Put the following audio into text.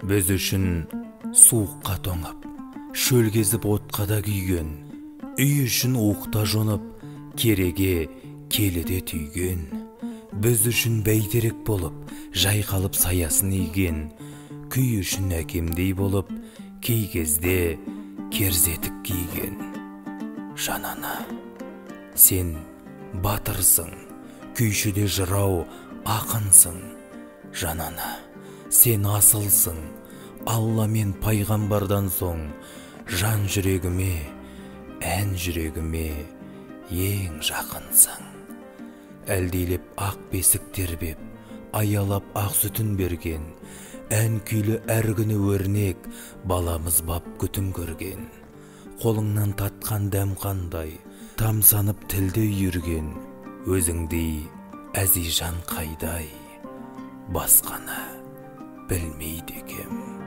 Біз үшін суыққа тоңып, шөл кезіп отқа да күйген, үй үшін уықта жонып, кереге келіде түйген. Біз үшін бәйтерек болып, жайқалып саясын иген, күй үшін әкемдей болып, кей кезде керзетік киген. Жанана, сен батырсың, күйшіде жырау ақынсың. Жанана, сен асылсың, Алла мен пайғамбардан соң, жан жүрегіме, ән жүрегіме ең жақынсың. Әлдейлеп ақ бесік тербеп, аялап ақ сүтін берген, ән күйлі әр күні өрнек, баламыз бап күтім көрген. Қолыңнан татқан дәм қандай, тамсанып тілде үйірген, өзіңдей әзижан қайдай, басқаны білмейді екем.